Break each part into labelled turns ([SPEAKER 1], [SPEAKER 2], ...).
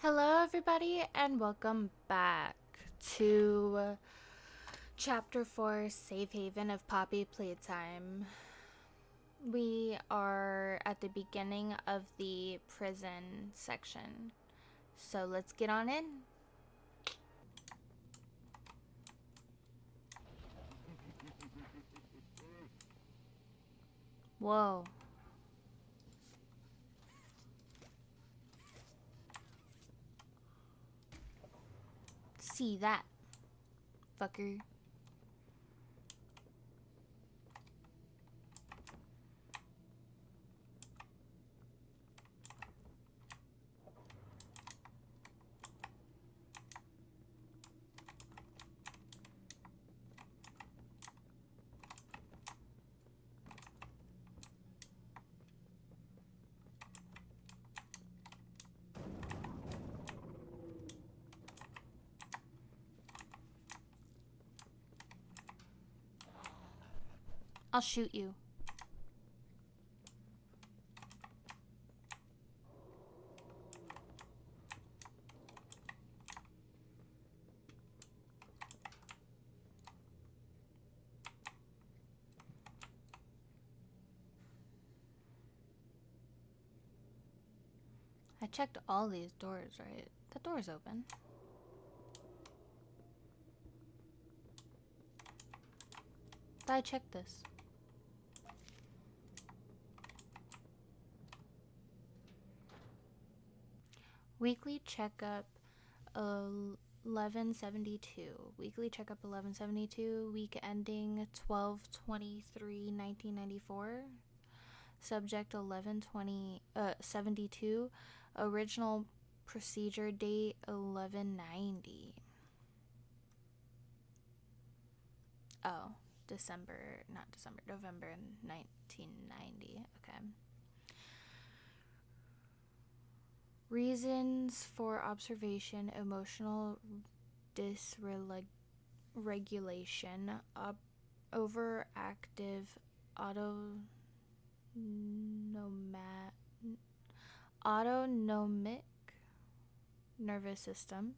[SPEAKER 1] Hello, everybody, and welcome back to Chapter 4 Safe Haven of Poppy Playtime. We are at the beginning of the prison section, so let's get on in. Whoa. See that, fucker. I'll shoot you. I checked all these doors, right? The door's open. I checked this. Weekly checkup 1172. Weekly checkup 1172. Week ending 12/23/1994. Subject 11/20/72. Original procedure date 11/90. Oh, November 1990. Okay. Reasons for observation: emotional dysregulation, overactive autonomic nervous system,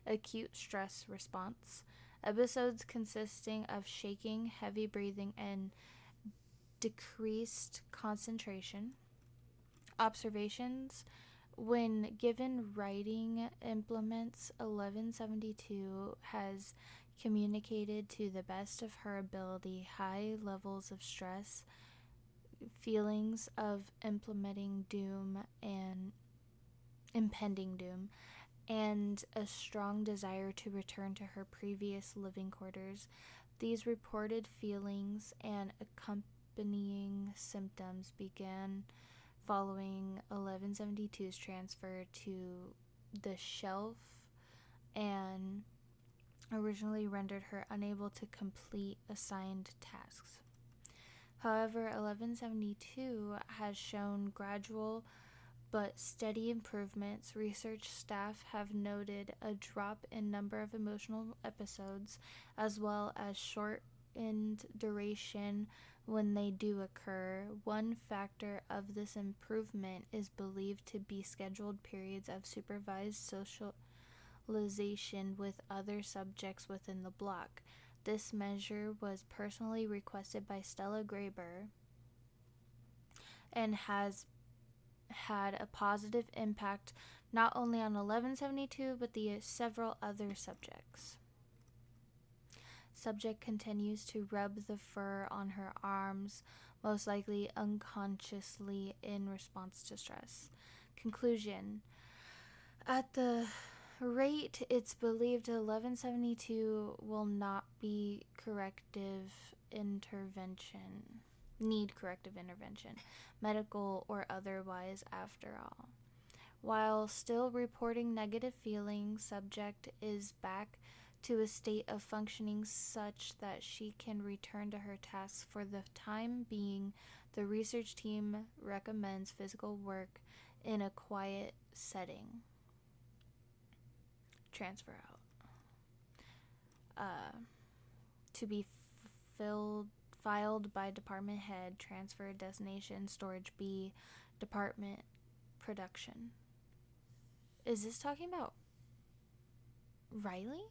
[SPEAKER 1] acute stress response, episodes consisting of shaking, heavy breathing, and decreased concentration. Observations: when given writing implements, 1172 has communicated to the best of her ability high levels of stress, feelings of impending doom, and a strong desire to return to her previous living quarters. These reported feelings and accompanying symptoms began following 1172's transfer to the shelf and originally rendered her unable to complete assigned tasks. However, 1172 has shown gradual but steady improvements. Research staff have noted a drop in number of emotional episodes, as well as shortened duration when they do occur. One factor of this improvement is believed to be scheduled periods of supervised socialization with other subjects within the block. This measure was personally requested by Stella Graber and has had a positive impact not only on 1172 but the several other subjects. Subject continues to rub the fur on her arms, most likely unconsciously in response to stress. Conclusion: at the rate it's believed, 1172 will not need corrective intervention, medical or otherwise, after all. While still reporting negative feelings, subject is back to a state of functioning such that she can return to her tasks. For the time being, the research team recommends physical work in a quiet setting. Transfer out. To be filed by department head. Transfer destination: storage B, department production. Is this talking about Riley?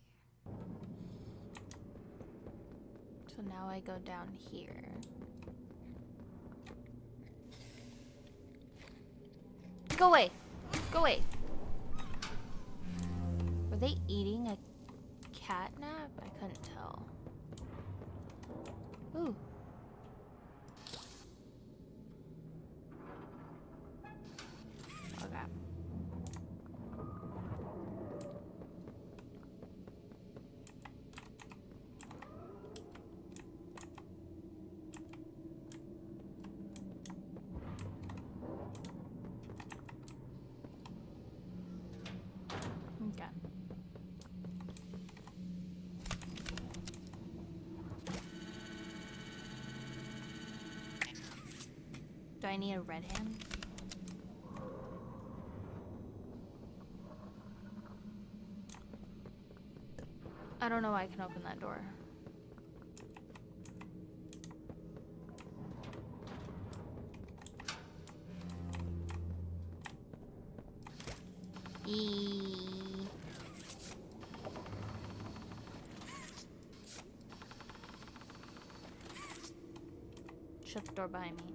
[SPEAKER 1] So now I go down here. Go away! Go away! Were they eating a catnap? I couldn't tell. Ooh. Okay. Okay. Do I need a red hand? I don't know why I can open that door. Shut the door behind me.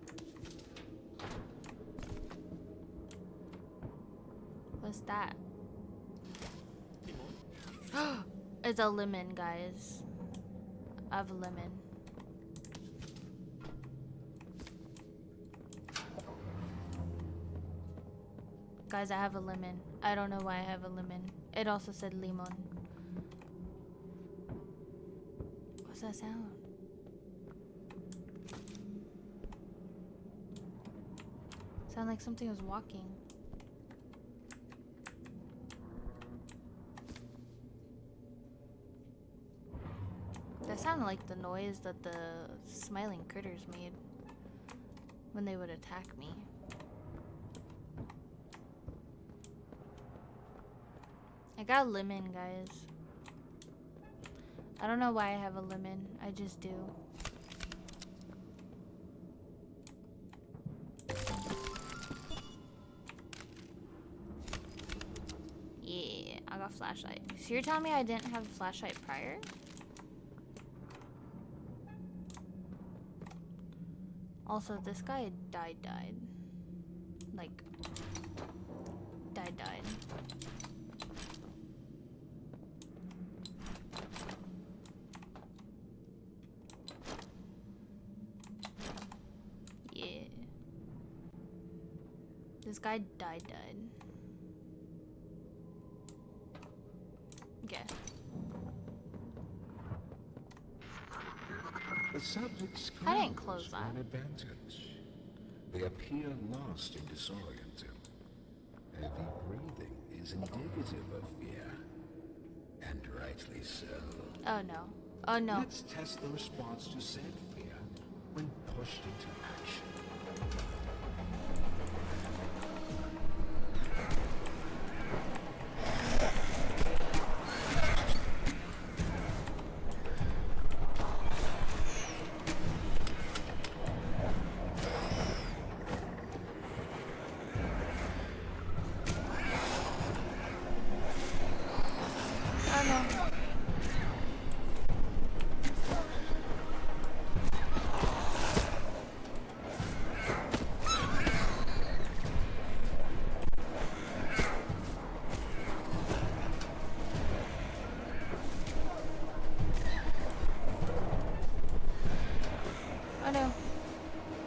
[SPEAKER 1] What's that? It's a lemon, guys. I have a lemon. Guys, I have a lemon. I don't know why I have a lemon. It also said limon. What's that sound? Sound like something was walking. That sounded like the noise that the smiling critters made when they would attack me. I got a lemon, guys. I don't know why I have a lemon. I just do. Yeah, I got a flashlight. So you're telling me I didn't have a flashlight prior? Also, this guy died. Like, died. Yeah. This guy died. Okay.
[SPEAKER 2] The subject's
[SPEAKER 1] I didn't close
[SPEAKER 2] for
[SPEAKER 1] that.
[SPEAKER 2] an advantage. They appear lost and disoriented. Heavy breathing is indicative of fear. And rightly so.
[SPEAKER 1] Oh no. Oh no.
[SPEAKER 2] Let's test the response to said fear when pushed into action.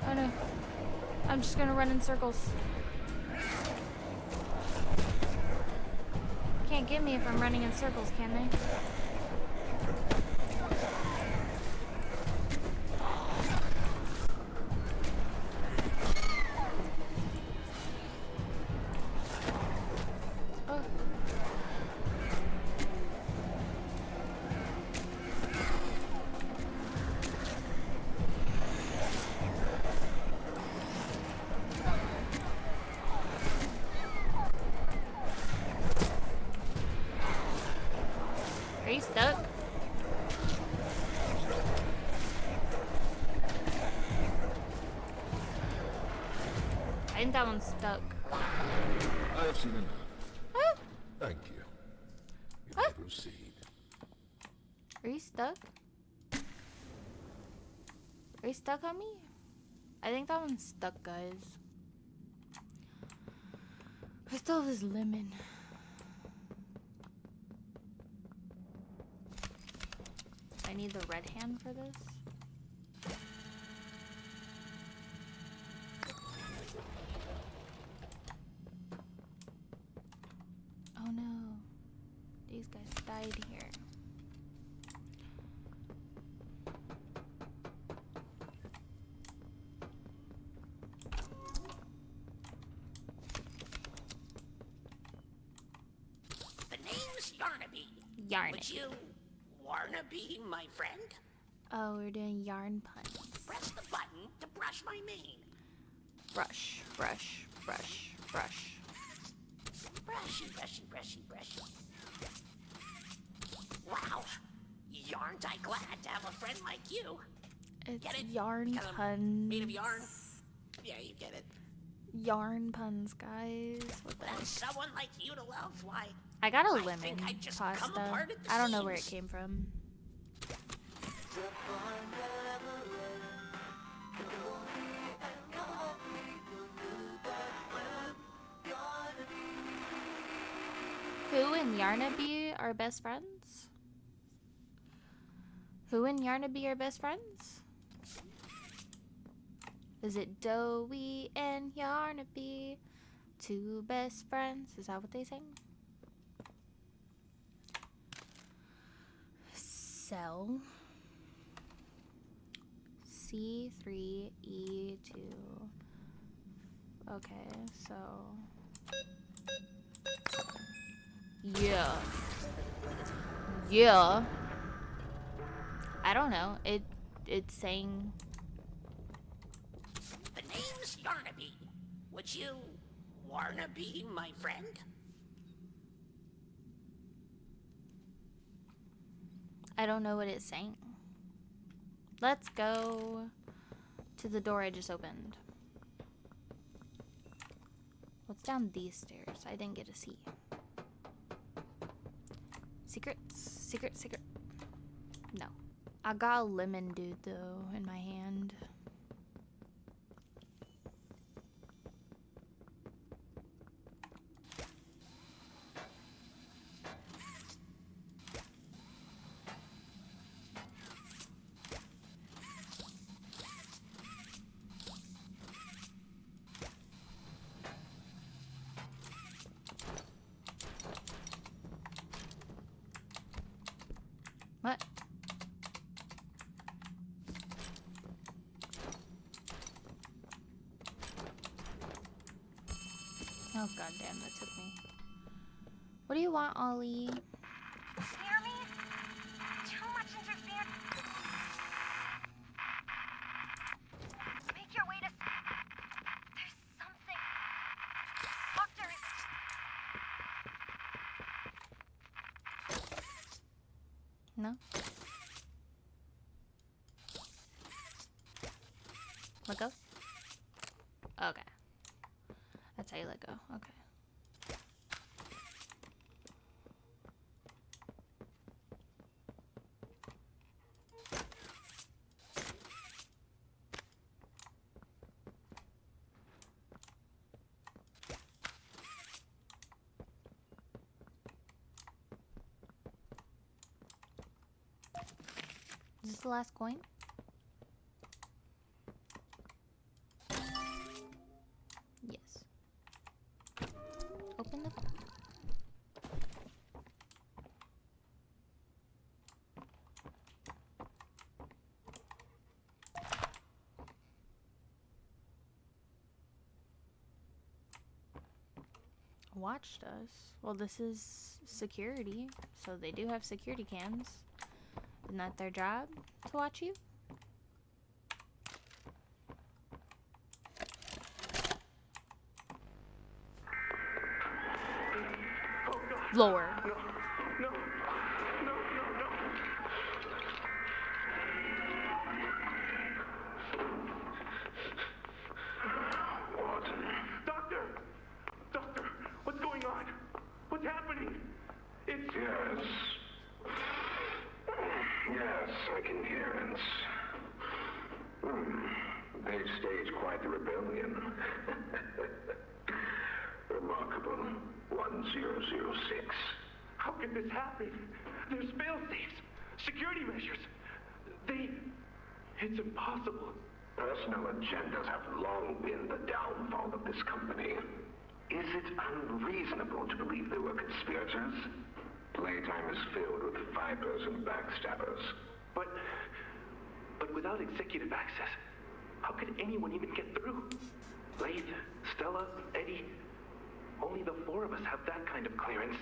[SPEAKER 2] Oh no. I'm just gonna run in circles. Can't get me if I'm running in circles, can they? Are you stuck? I think that one's stuck. I have seen enough.
[SPEAKER 1] Ah!
[SPEAKER 2] Thank you. You
[SPEAKER 1] Ah!
[SPEAKER 2] may proceed.
[SPEAKER 1] Are you stuck? Are you stuck on me? I think that one's stuck, guys. I still have this lemon. I need the red hand for this. Oh no. These guys died here.
[SPEAKER 3] The name's Yarnaby.
[SPEAKER 1] Yarnaby.
[SPEAKER 3] Would you wanna be my friend?
[SPEAKER 1] Oh, we're doing yarn puns.
[SPEAKER 3] Press the button to brush my mane.
[SPEAKER 1] Brush, brush, brush, brush.
[SPEAKER 3] Brushy, brushy, brushy, brushy. Wow. Yarn't I glad to have a friend like you?
[SPEAKER 1] It's
[SPEAKER 3] Get it?
[SPEAKER 1] yarn
[SPEAKER 3] Because I'm
[SPEAKER 1] puns.
[SPEAKER 3] made of yarn? Yeah, you get it.
[SPEAKER 1] Yarn puns, guys. What the
[SPEAKER 3] And
[SPEAKER 1] heck?
[SPEAKER 3] someone like you to love, why?
[SPEAKER 1] I got a
[SPEAKER 3] I
[SPEAKER 1] lemon
[SPEAKER 3] think I just come
[SPEAKER 1] pasta.
[SPEAKER 3] apart at the
[SPEAKER 1] I don't know where it
[SPEAKER 3] seams.
[SPEAKER 1] came from. Who and Yarnaby are best friends? Who and Yarnaby are best friends? Is it Dowie and Yarnaby? Two best friends. Is that what they sing? Cell C3E2. Okay, so yeah. I don't know. It's saying.
[SPEAKER 3] The name's Yarnaby. Would you wanna be my friend?
[SPEAKER 1] I don't know what it's saying. Let's go to the door I just opened. What's down these stairs? I didn't get to see. Secrets? Secret, secret. No. I got a lemon dude though in my hand. What? Oh goddamn, that took me. What do you want, Ollie?
[SPEAKER 4] Hear me? Too much interference. Make your way to. There's something. Doctor is.
[SPEAKER 1] No? Let go? Okay. That's how you let go. Okay. Is this the last coin? Yes. Open the phone. Watched us. Well, this is security, so they do have security cams. Isn't that their job to watch you? Lower.
[SPEAKER 5] No. What? Doctor, what's going on? What's happening? Yes. Yes, I can hear it. They've staged quite the rebellion. Remarkable. 1006.
[SPEAKER 6] How could this happen? There's fail-safes, security measures. It's impossible.
[SPEAKER 5] Personal agendas have long been the downfall of this company. Is it unreasonable to believe they were conspirators? Playtime is filled with vipers and backstabbers.
[SPEAKER 6] But without executive access, how could anyone even get through? Lathe, Stella, Eddie, only the four of us have that kind of clearance.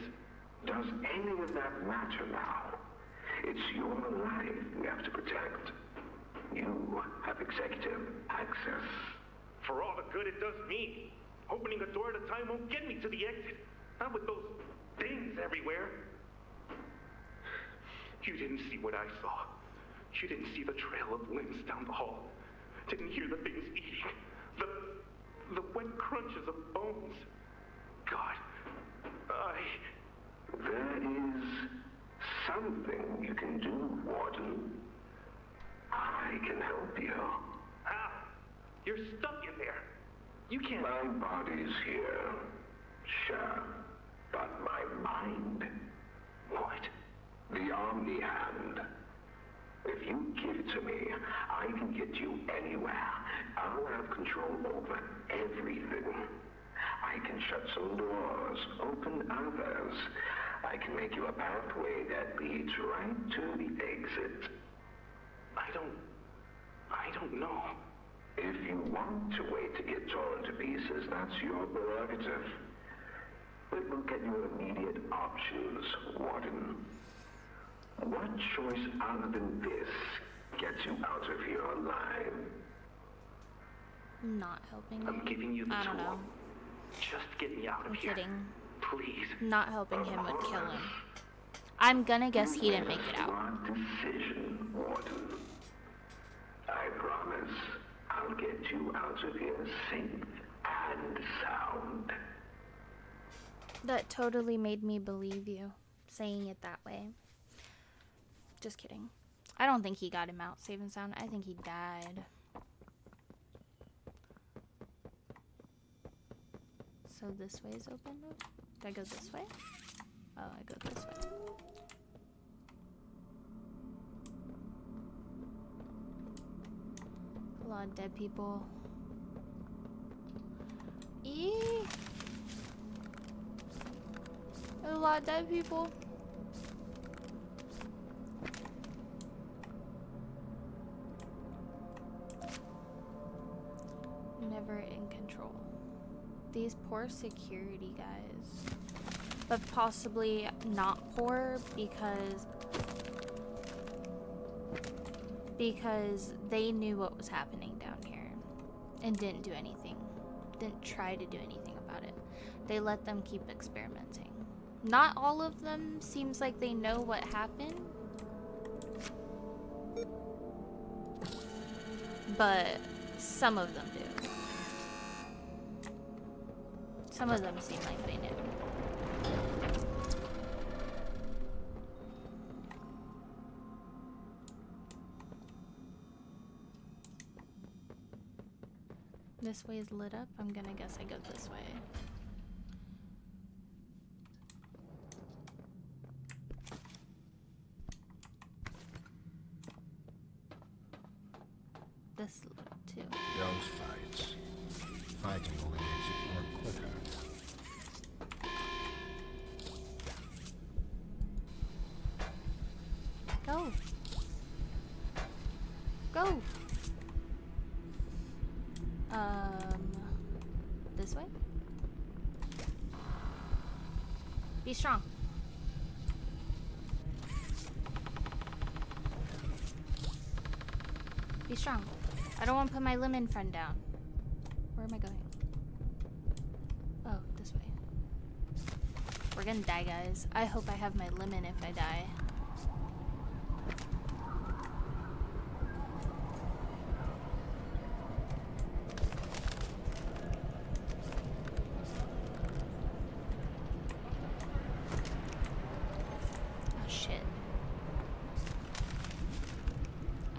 [SPEAKER 5] Does any of that matter now? It's your life we have to protect. You have executive access.
[SPEAKER 6] For all the good it does me, opening a door at a time won't get me to the exit. Not with those things everywhere. You didn't see what I saw. You didn't see the trail of limbs down the hall. Didn't hear the things eating. The wet crunches of bones. God,
[SPEAKER 5] There is something you can do, Warden. I can help you.
[SPEAKER 6] How? You're stuck in there. You can't...
[SPEAKER 5] My body's here, sure, but my mind...
[SPEAKER 6] What?
[SPEAKER 5] The Omni Hand. If you give it to me, I can get you anywhere. I'll have control over everything. I can shut some doors, open others. I can make you a pathway that leads right to the exit.
[SPEAKER 6] I don't know.
[SPEAKER 5] If you want to wait to get torn to pieces, that's your prerogative. But look at your immediate options, Warden. What choice other than this gets you out of here alive?
[SPEAKER 1] Not helping
[SPEAKER 6] I'm
[SPEAKER 1] him.
[SPEAKER 6] giving you the
[SPEAKER 1] I
[SPEAKER 6] tool.
[SPEAKER 1] don't know.
[SPEAKER 6] Just get me out of
[SPEAKER 1] I'm
[SPEAKER 6] here.
[SPEAKER 1] kidding.
[SPEAKER 6] Please.
[SPEAKER 1] Not helping him would kill him. I'm gonna guess he didn't make it out.
[SPEAKER 5] Smart decision, Warden. I promise I'll get you out of here safe and sound.
[SPEAKER 1] That totally made me believe you, saying it that way. Just kidding. I don't think he got him out safe and sound. I think he died. So this way is open though? Do I go this way? Oh, I go this way. A lot of dead people. Eee! There's a lot of dead people. Never in control. These poor security guys. But possibly not poor because they knew what was happening down here and didn't do anything. Didn't try to do anything about it. They let them keep experimenting. Not all of them seems like they know what happened. But some of them do. Some of them seem like they knew. This way is lit up. I'm gonna guess I go this way. This lit up too.
[SPEAKER 2] Don't fight. Fighting only makes it more quicker.
[SPEAKER 1] Go. Go. This way? Be strong. Be strong. I don't want to put my lemon friend down. Where am I going? Oh, this way. We're gonna die, guys. I hope I have my lemon if I die.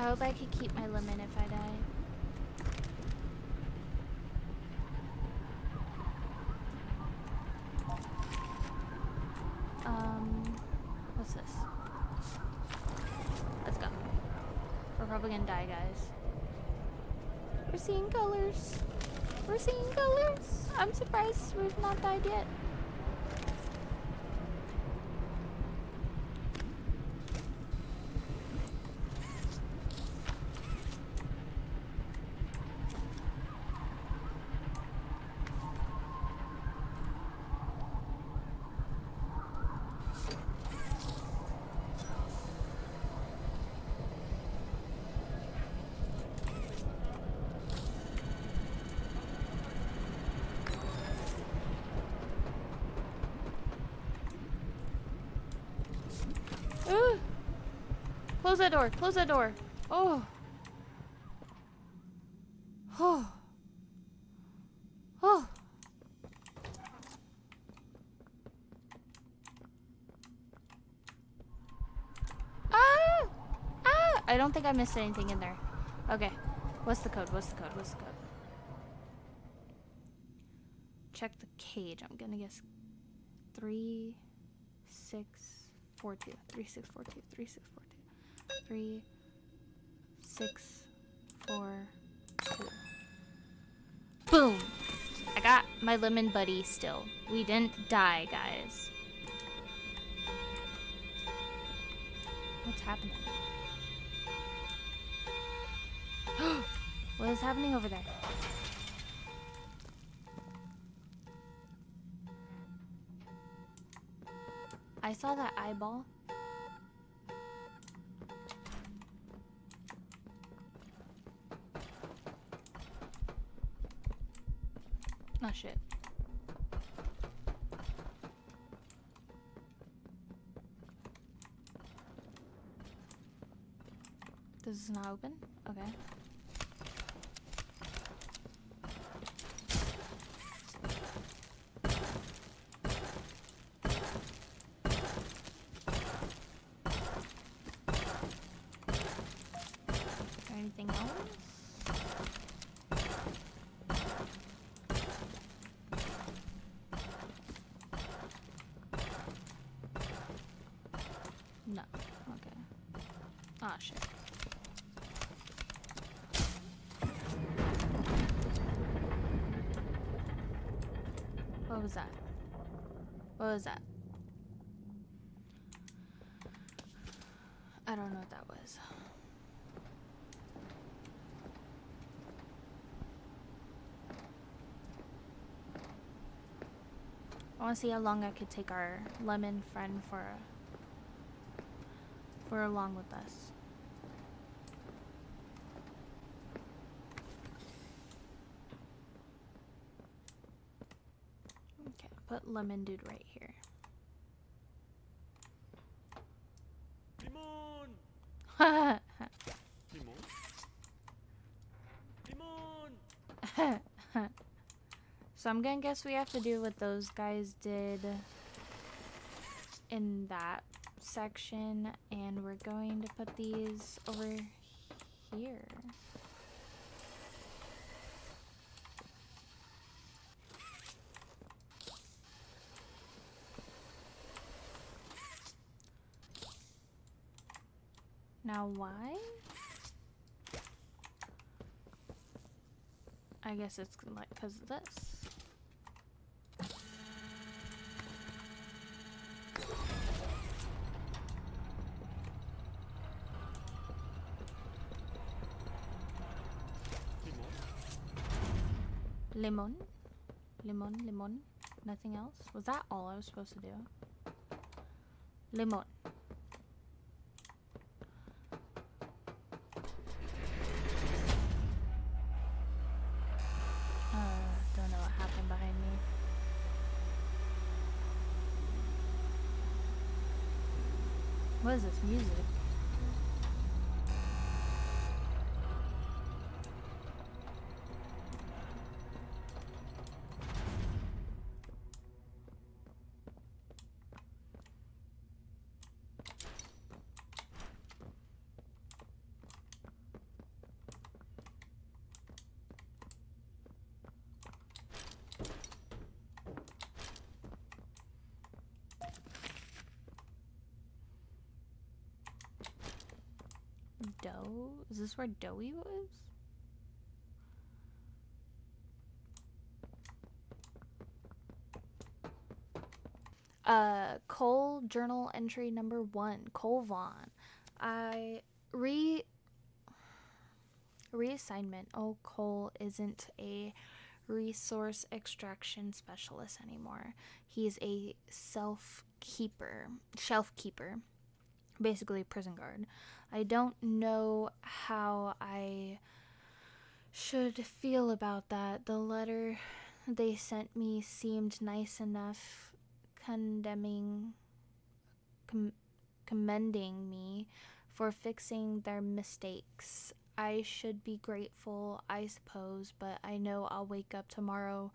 [SPEAKER 1] I hope I could keep my lemon if I die. What's this? Let's go. We're probably gonna die, guys. We're seeing colors. We're seeing colors. I'm surprised we've not died yet. Close that door. Close that door. Oh. Oh. Oh. Ah! Ah! I don't think I missed anything in there. Okay. What's the code? What's the code? What's the code? Check the cage. I'm gonna guess 3642. 3642. 3642. 3642. Boom! I got my lemon buddy still. We didn't die, guys. What's happening? What is happening over there? I saw that eyeball. Oh shit. This is not open? Okay. Anything else? No. Okay. Ah, shit. What was that? What was that? I don't know what that was. I want to see how long I could take our lemon friend for along with us. Okay, put lemon dude right here.
[SPEAKER 7] Limon! Limon! Limon!
[SPEAKER 1] So I'm gonna guess we have to do what those guys did in that section, and we're going to put these over here. Now why? I guess it's like because of this. Lemon. Lemon, lemon. Nothing else? Was that all I was supposed to do? Lemon. Don't know what happened behind me. What is this music? Doe? Is this where Doey was? Cole journal entry number 1. Cole Vaughn. I reassignment. Oh, Cole isn't a resource extraction specialist anymore. He's a shelf keeper, basically prison guard. I don't know how I should feel about that. The letter they sent me seemed nice enough, commending me for fixing their mistakes. I should be grateful, I suppose, but I know I'll wake up tomorrow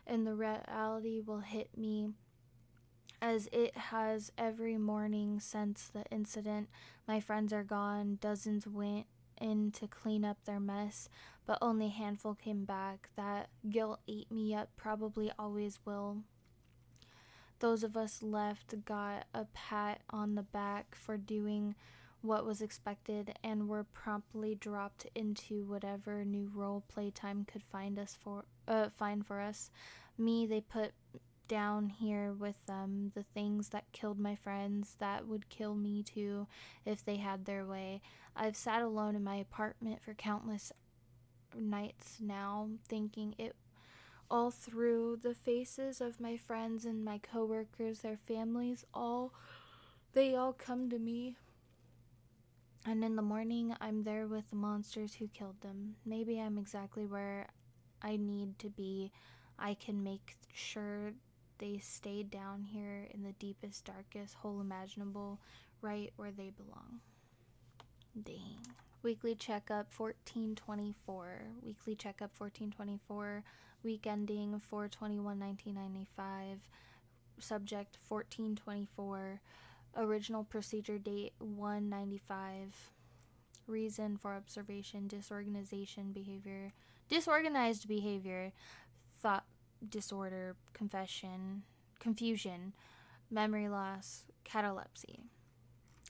[SPEAKER 1] and the reality will hit me as it has every morning since the incident. My friends are gone. Dozens went in to clean up their mess, but only a handful came back. That guilt ate me up, probably always will. Those of us left got a pat on the back for doing what was expected and were promptly dropped into whatever new role Playtime could find for us. Me, they put down here with them, the things that killed my friends, that would kill me too if they had their way. I've sat alone in my apartment for countless nights now, thinking it all through. The faces of my friends and my coworkers, their families, they all come to me. And in the morning, I'm there with the monsters who killed them. Maybe I'm exactly where I need to be. I can make sure they stay down here in the deepest, darkest hole imaginable, right where they belong. Dang. Weekly checkup 1424. Weekly checkup 1424. Week ending 4/21/1995. Subject 1424. Original procedure date 1/95. Reason for observation: disorganized behavior, thought disorder, confusion, memory loss, catalepsy.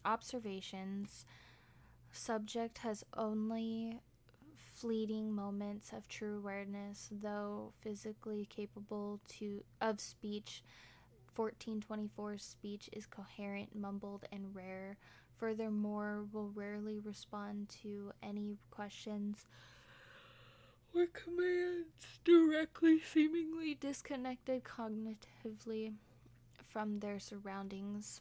[SPEAKER 1] Observations: subject has only fleeting moments of true awareness, though physically capable of speech. 1424 speech is coherent, mumbled, and rare. Furthermore, will rarely respond to any questions or commands directly, seemingly disconnected cognitively from their surroundings.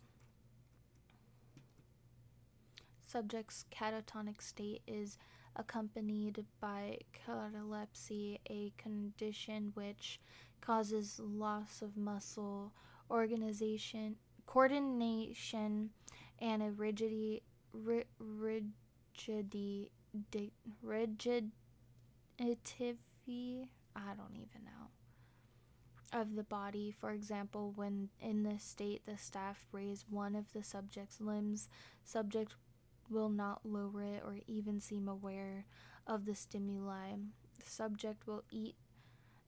[SPEAKER 1] Subject's catatonic state is accompanied by catalepsy, a condition which causes loss of muscle coordination, and a rigidity I don't even know, of the body. For example, when in this state the staff raise one of the subject's limbs, subject will not lower it or even seem aware of the stimuli. The subject will eat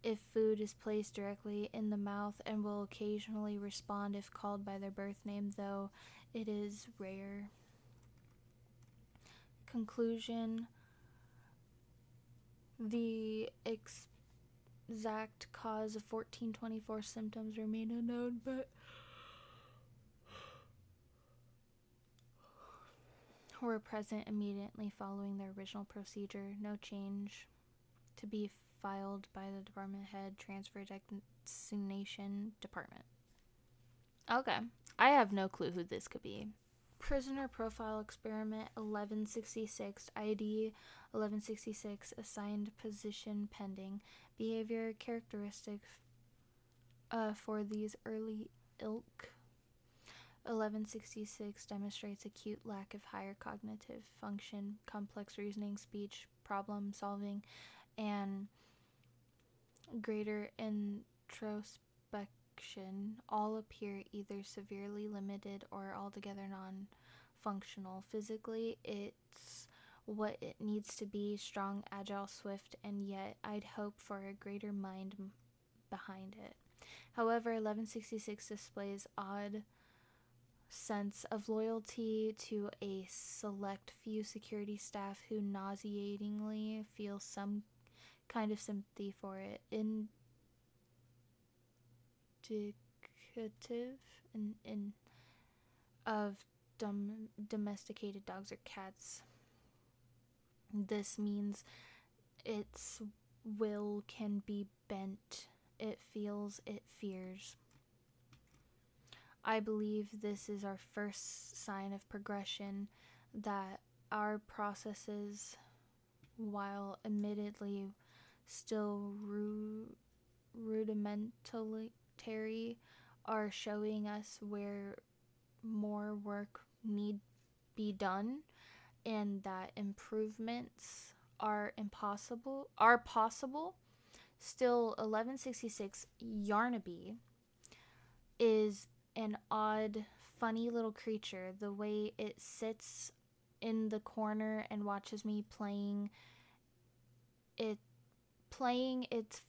[SPEAKER 1] if food is placed directly in the mouth and will occasionally respond if called by their birth name, though it is rare. Conclusion: the exact cause of 1424 symptoms remain unknown, but were present immediately following the original procedure. No change to be filed by the department head. Transfer designation department. Okay. I have no clue who this could be. Prisoner profile experiment 1166, ID 1166, assigned position pending. Behavior characteristics for these early ilk. 1166 demonstrates acute lack of higher cognitive function, complex reasoning, speech, problem solving, and greater introspection. All appear either severely limited or altogether non-functional. Physically, it's what it needs to be: strong, agile, swift, and yet I'd hope for a greater mind behind it. However, 1166 displays odd sense of loyalty to a select few security staff who nauseatingly feel some kind of sympathy for it. Indicative of domesticated dogs or cats. This means its will can be bent. It feels, it fears. I believe this is our first sign of progression, that our processes, while admittedly still rudimentary, are showing us where more work need be done, and that improvements are possible. Still, 1166 Yarnaby is an odd, funny little creature. The way it sits in the corner and watches me playing its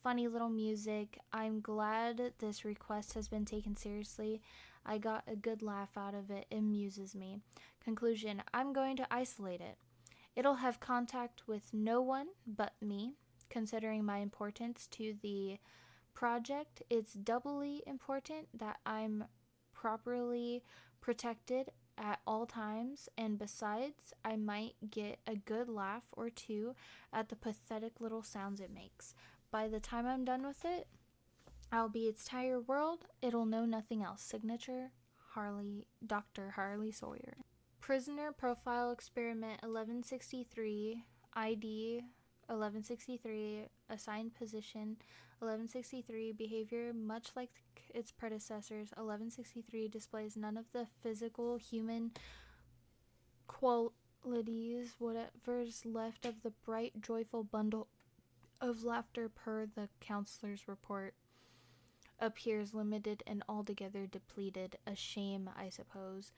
[SPEAKER 1] funny little music. I'm glad this request has been taken seriously. I got a good laugh out of it. It amuses me. Conclusion, I'm going to isolate it. It'll have contact with no one but me. Considering my importance to the project, it's doubly important that I'm properly protected at all times, and besides, I might get a good laugh or two at the pathetic little sounds it makes. By the time I'm done with it, I'll be its entire world. It'll know nothing else. Signature, Dr. Harley Sawyer. Prisoner Profile Experiment 1163, ID 1163, assigned position 1163, behavior much like its predecessors. 1163 displays none of the physical human qualities, whatever's left of the bright, joyful bundle of laughter per the counselor's report. Appears limited and altogether depleted. A shame, I suppose.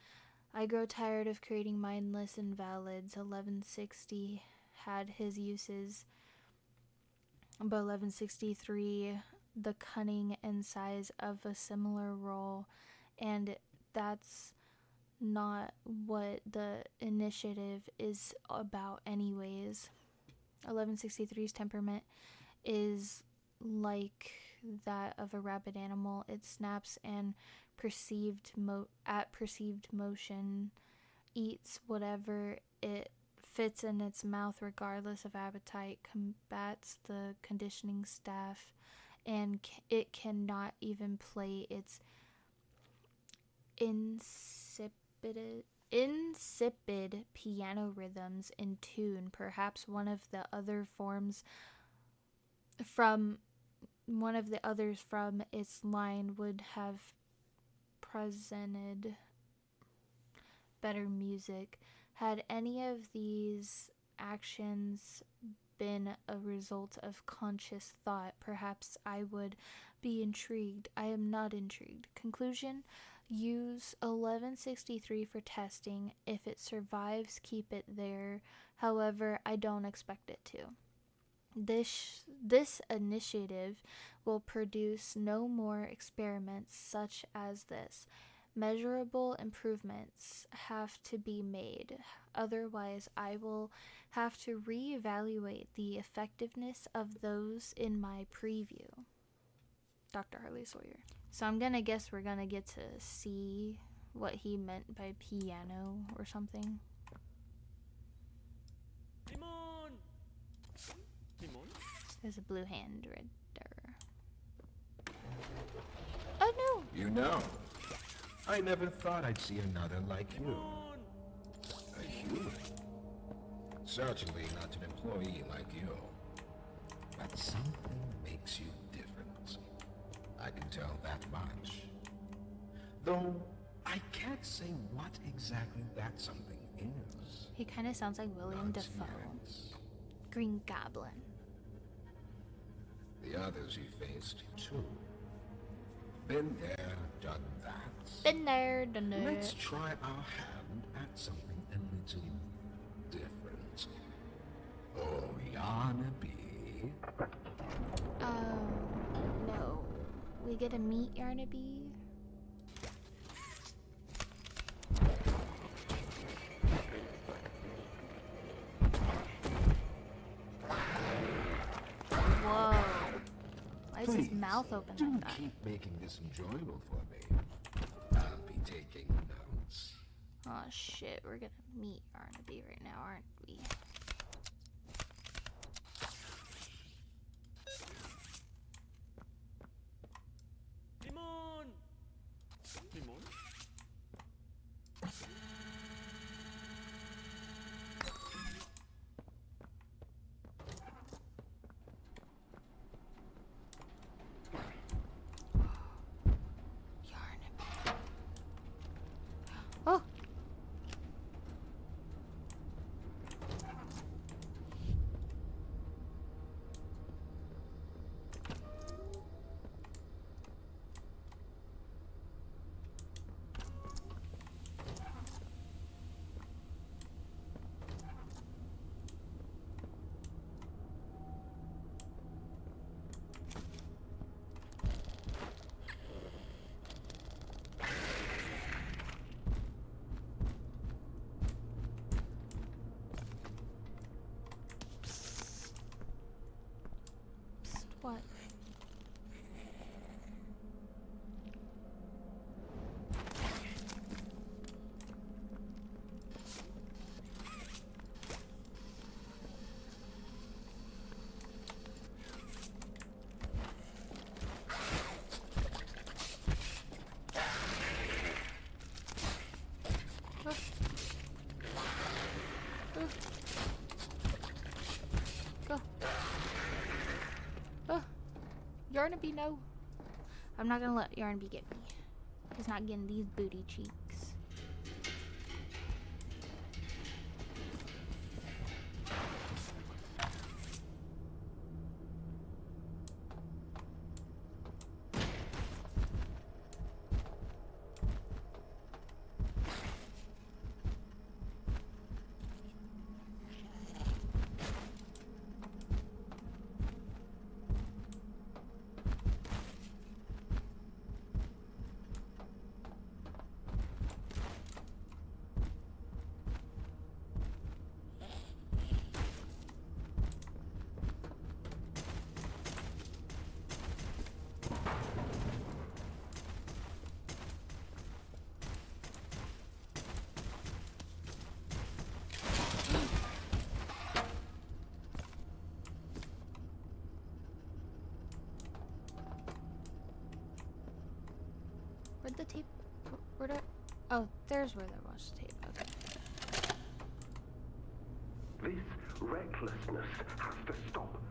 [SPEAKER 1] I grow tired of creating mindless invalids. 1160 had his uses, but 1163 the cunning and size of a similar role, and that's not what the initiative is about anyways. 1163's temperament is like that of a rabid animal. It snaps and perceived motion, eats whatever it fits in its mouth regardless of appetite, combats the conditioning staff, and it cannot even play its insipid piano rhythms in tune. Perhaps one of the others from its line would have presented better music. Had any of these actions been a result of conscious thought, perhaps I would be intrigued. I am not intrigued. Conclusion, use 1163 for testing. If it survives, keep it there. However, I don't expect it to. This initiative will produce no more experiments such as this. Measurable improvements have to be made. Otherwise, I will have to reevaluate the effectiveness of those in my preview. Dr. Harley Sawyer. So I'm gonna guess we're gonna get to see what he meant by piano or something.
[SPEAKER 7] Timon! Timon?
[SPEAKER 1] There's a blue hand right there. Oh no!
[SPEAKER 2] You know, I never thought I'd see another like you.
[SPEAKER 7] Timon!
[SPEAKER 2] A human. Certainly not an employee like you. But something makes you different. I can tell that much. Though, I can't say what exactly that something is.
[SPEAKER 1] He kind of sounds like William
[SPEAKER 2] Not
[SPEAKER 1] Dafoe.
[SPEAKER 2] yet.
[SPEAKER 1] Green Goblin.
[SPEAKER 2] The others you faced, too. Been there, done that.
[SPEAKER 1] Been there, done that.
[SPEAKER 2] Let's try our hand at something a little different. Oh, Yarnaby.
[SPEAKER 1] No. We get to meet Yarnaby. mouth open
[SPEAKER 2] Do
[SPEAKER 1] like that.
[SPEAKER 2] keep making this enjoyable for me. I'll be taking notes.
[SPEAKER 1] Oh shit, we're gonna meet Yarnaby right now, aren't we?
[SPEAKER 7] Limon! Limon?
[SPEAKER 1] Yarnaby. Oh! Psst, what? Go. Yarnaby, no. I'm not gonna let Yarnaby get me. He's not getting these booty cheeks. Where'd the tape? Where'd I? Oh, there's where there was tape. Okay.
[SPEAKER 6] This recklessness has to stop.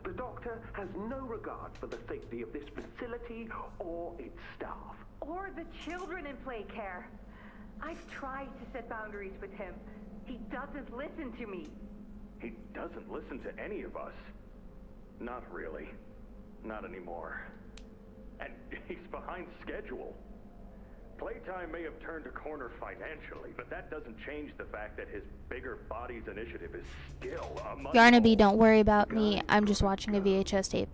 [SPEAKER 6] The doctor has no regard for the safety of this facility or its staff.
[SPEAKER 8] Or the children in play care. I've tried to set boundaries with him. He doesn't listen to me.
[SPEAKER 6] He doesn't listen to any of us. Not really. Not anymore. And he's behind schedule. Playtime may have turned a corner financially, but that doesn't change the fact that his bigger bodies initiative is still a money
[SPEAKER 1] Yarnaby,
[SPEAKER 6] hole.
[SPEAKER 1] don't worry about me. I'm just watching a VHS tape.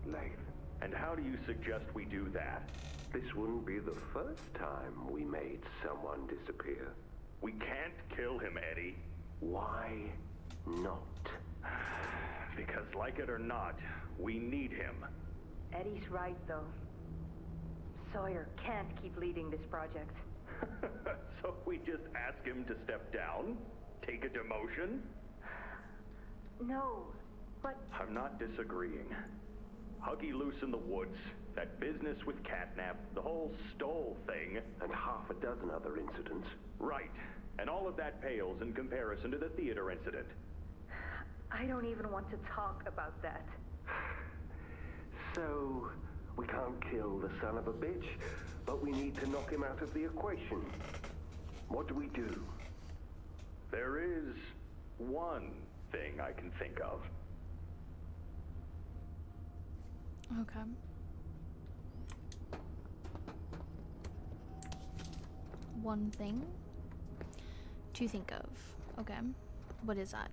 [SPEAKER 6] And how do you suggest we do that?
[SPEAKER 5] This wouldn't be the first time we made someone disappear.
[SPEAKER 6] We can't kill him, Eddie.
[SPEAKER 5] Why not?
[SPEAKER 6] Because like it or not, we need him.
[SPEAKER 8] Eddie's right, though. Sawyer can't keep leading this project.
[SPEAKER 6] So we just ask him to step down? Take a demotion?
[SPEAKER 8] No, but
[SPEAKER 6] I'm not disagreeing. Huggy loose in the woods, that business with Catnap, the whole Stoll thing.
[SPEAKER 5] And half a dozen other incidents.
[SPEAKER 6] Right. And all of that pales in comparison to the theater incident.
[SPEAKER 8] I don't even want to talk about that.
[SPEAKER 5] So, we can't kill the son of a bitch, but we need to knock him out of the equation. What do we do?
[SPEAKER 6] There is one thing I can think of.
[SPEAKER 1] Okay. One thing to think of. Okay. What is that?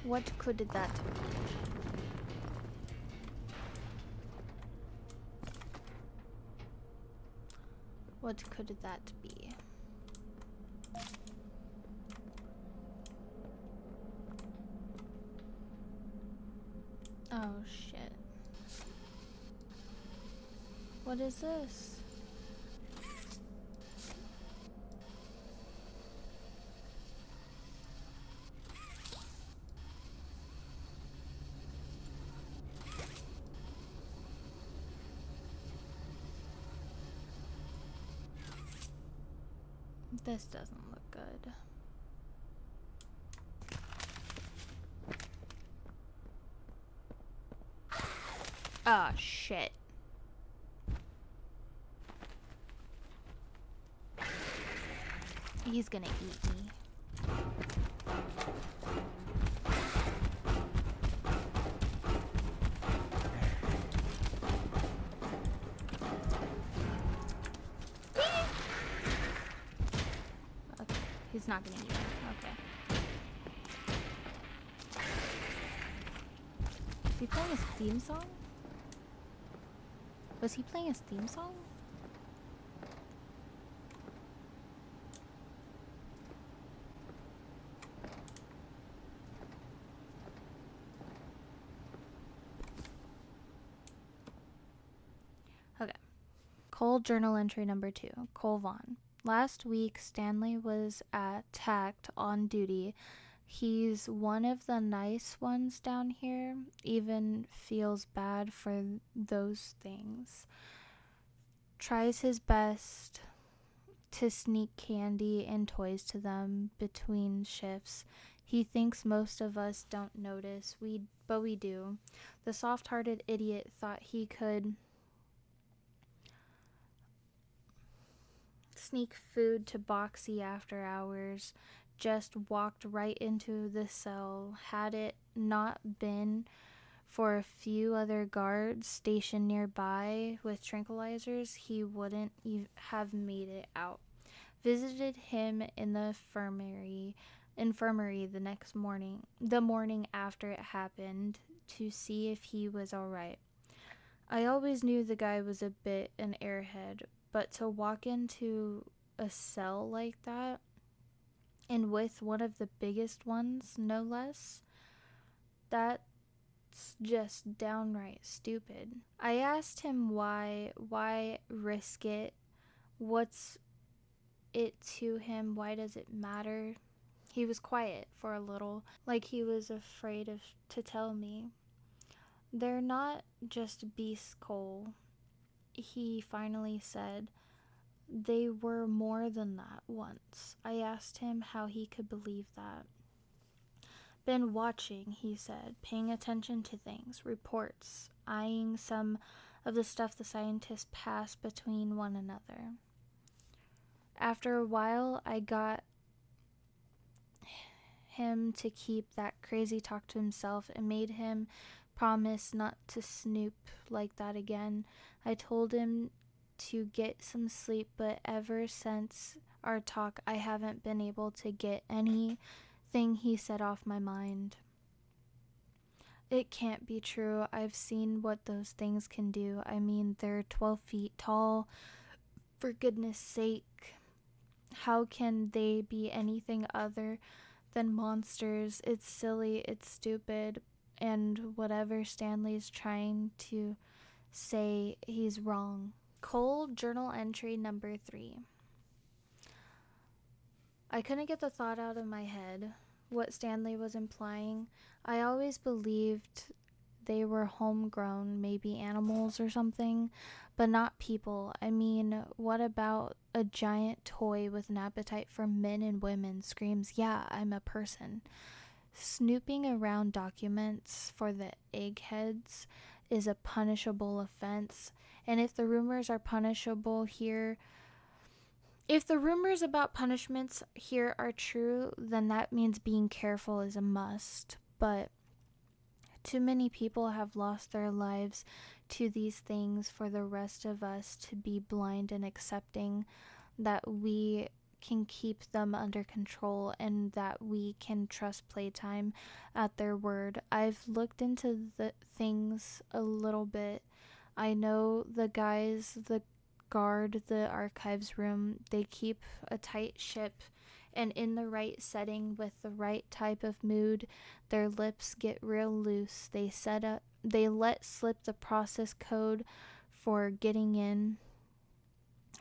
[SPEAKER 1] What could that be? What could that be? Oh shit. What is this? This doesn't look good. Ah, shit. He's gonna eat me. Okay, he's not gonna eat me. Okay. Is he playing his theme song? Was he playing his theme song? Okay. Cole journal entry number 2. Cole Vaughn. Last week, Stanley was attacked on duty. He's one of the nice ones down here. Even feels bad for those things. Tries his best to sneak candy and toys to them between shifts. He thinks most of us don't notice, but we do. The soft-hearted idiot thought he could sneak food to Boxy after hours, just walked right into the cell. Had it not been for a few other guards stationed nearby with tranquilizers, he wouldn't have made it out. Visited him in the infirmary the morning after it happened, to see if he was alright. I always knew the guy was a bit an airhead, but to walk into a cell like that, and with one of the biggest ones, no less, that's just downright stupid. I asked him why risk it? What's it to him? Why does it matter? He was quiet for a little, like he was afraid to tell me. They're not just beasts, Cole, he finally said. They were more than that once. I asked him how he could believe that. Been watching, he said, paying attention to things, reports, eyeing some of the stuff the scientists pass between one another. After a while, I got him to keep that crazy talk to himself and made him promise not to snoop like that again. I told him to get some sleep, but ever since our talk, I haven't been able to get anything he said off my mind. It can't be true. I've seen what those things can do. I mean, they're 12 feet tall. For goodness sake, how can they be anything other than monsters? It's silly, it's stupid, and whatever Stanley's trying to say, he's wrong. Cole journal entry number 3. I couldn't get the thought out of my head, what Stanley was implying. I always believed they were homegrown, maybe animals or something, but not people. I mean, what about a giant toy with an appetite for men and women screams, yeah, I'm a person? Snooping around documents for the eggheads is a punishable offense, and if the rumors are punishable here, if the rumors about punishments here are true, then that means being careful is a must. But too many people have lost their lives to these things for the rest of us to be blind and accepting that we can keep them under control and that we can trust Playtime at their word. I've looked into the things a little bit. I know the guys that guard the archives room, they keep a tight ship, and in the right setting with the right type of mood, their lips get real loose. They let slip the process code for getting in.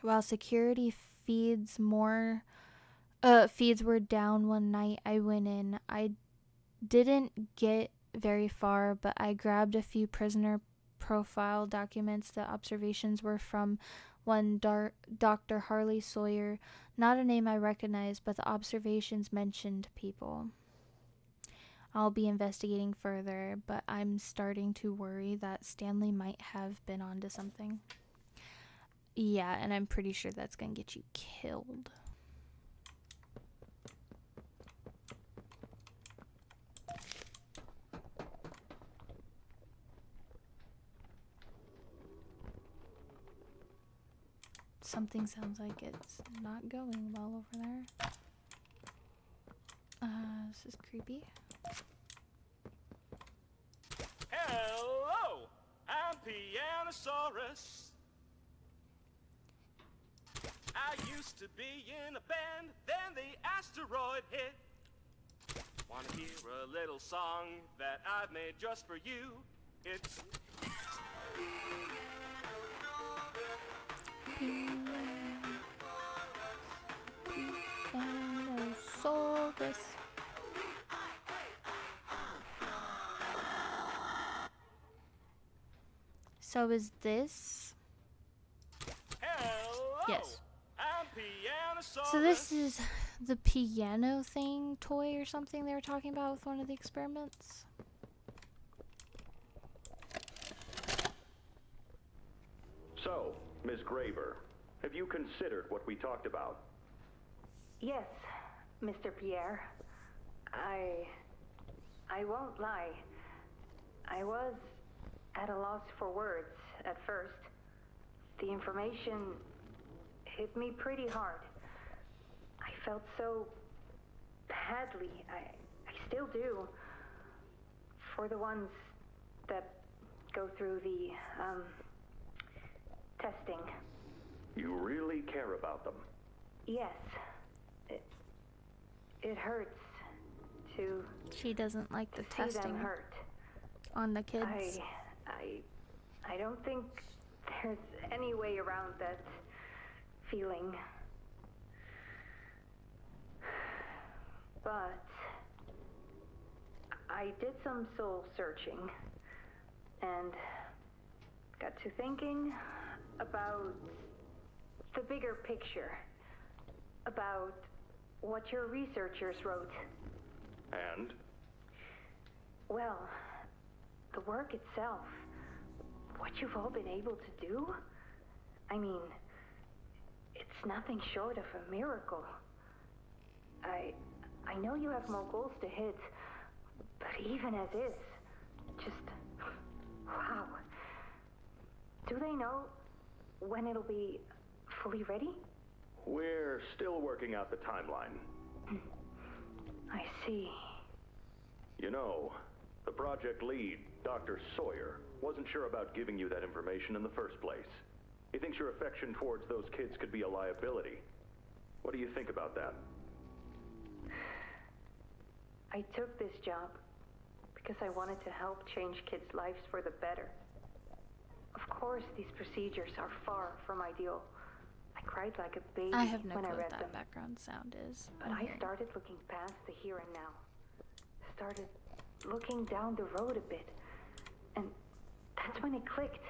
[SPEAKER 1] While security feeds were down one night, I went in. I didn't get very far, but I grabbed a few prisoner profile documents. The observations were from one Dr. Harley Sawyer, not a name I recognized, but the observations mentioned people. I'll be investigating further, but I'm starting to worry that Stanley might have been onto something. Yeah, and I'm pretty sure that's gonna get you killed. Something sounds like it's not going well over there. This is creepy.
[SPEAKER 9] Hello, I'm Pianosaurus. I used to be in a band, then the asteroid hit. Wanna hear a little song that I've made just for you? It's...
[SPEAKER 1] Pianosaurus. So is this?
[SPEAKER 9] Hello,
[SPEAKER 1] Yes.
[SPEAKER 9] I'm Pianosaurus.
[SPEAKER 1] So this is the piano thing, toy or something they were talking about with one of the experiments?
[SPEAKER 6] So, Ms. Graver, have you considered what we talked about?
[SPEAKER 8] Yes, Mr. Pierre. I won't lie. I was at a loss for words at first. The information hit me pretty hard. I felt so badly. I still do. For the ones that go through the, testing.
[SPEAKER 6] You really care about them?
[SPEAKER 8] Yes. It hurts to
[SPEAKER 1] She doesn't like the
[SPEAKER 8] see
[SPEAKER 1] testing
[SPEAKER 8] them hurt.
[SPEAKER 1] on the kids.
[SPEAKER 8] I don't think there's any way around that feeling. But I did some soul searching and got to thinking about the bigger picture, about what your researchers wrote.
[SPEAKER 6] And?
[SPEAKER 8] Well, the work itself, what you've all been able to do, I mean, it's nothing short of a miracle. I know you have more goals to hit, but even as is, just, wow. Do they know when it'll be fully ready?
[SPEAKER 6] We're still working out the timeline.
[SPEAKER 8] I see.
[SPEAKER 6] You know, the project lead, Dr. Sawyer, wasn't sure about giving you that information in the first place. He thinks your affection towards those kids could be a liability. What do you think about that?
[SPEAKER 8] I took this job because I wanted to help change kids' lives for the better. Of course, these procedures are far from ideal. I cried like a baby
[SPEAKER 1] I have no
[SPEAKER 8] when
[SPEAKER 1] clue
[SPEAKER 8] I
[SPEAKER 1] what
[SPEAKER 8] read
[SPEAKER 1] that
[SPEAKER 8] them.
[SPEAKER 1] background sound is.
[SPEAKER 8] But I started looking past the here and now. Started looking down the road a bit. And that's when it clicked.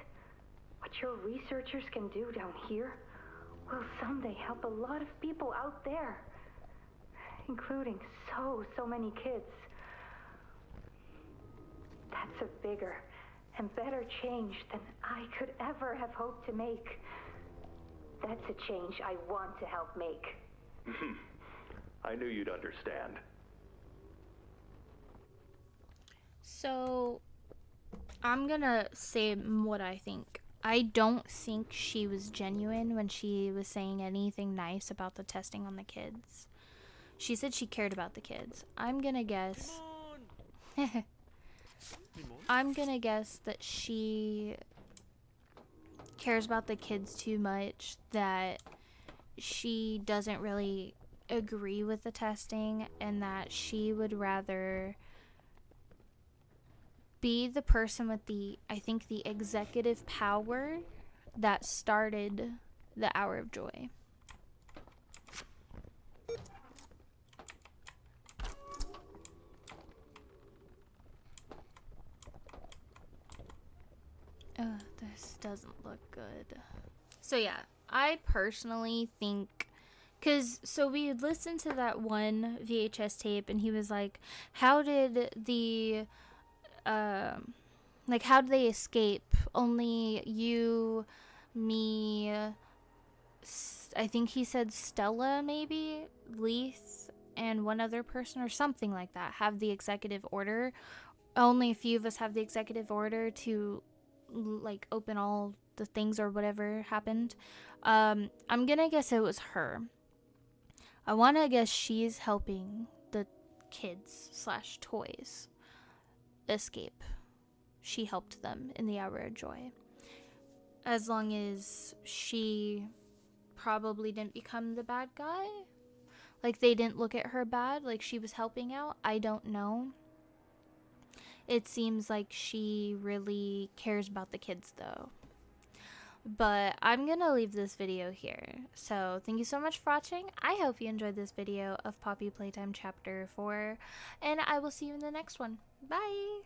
[SPEAKER 8] What your researchers can do down here will someday help a lot of people out there. Including so many kids. That's a bigger and better change than I could ever have hoped to make. That's a change I want to help make.
[SPEAKER 6] I knew you'd understand.
[SPEAKER 1] So, I'm gonna say what I think. I don't think she was genuine when she was saying anything nice about the testing on the kids. She said she cared about the kids. I'm gonna guess... I'm gonna guess that she cares about the kids too much, that she doesn't really agree with the testing, and that she would rather be the person with the, I think, the executive power that started the Hour of Joy. This doesn't look good. So yeah, I personally think, so we listened to that one VHS tape and he was like, how did the how did they escape? Only you, me, I think he said Stella, maybe Leith, and one other person or something like that have the executive order. Only a few of us have the executive order to like open all the things or whatever happened. I'm gonna guess it was her. I want to guess she's helping the kids / toys escape. She helped them in the Hour of Joy. As long as she probably didn't become the bad guy. Like, they didn't look at her bad, like she was helping out. I don't know. It seems like she really cares about the kids, though. But I'm gonna leave this video here. So thank you so much for watching. I hope you enjoyed this video of Poppy Playtime Chapter 4. And I will see you in the next one. Bye!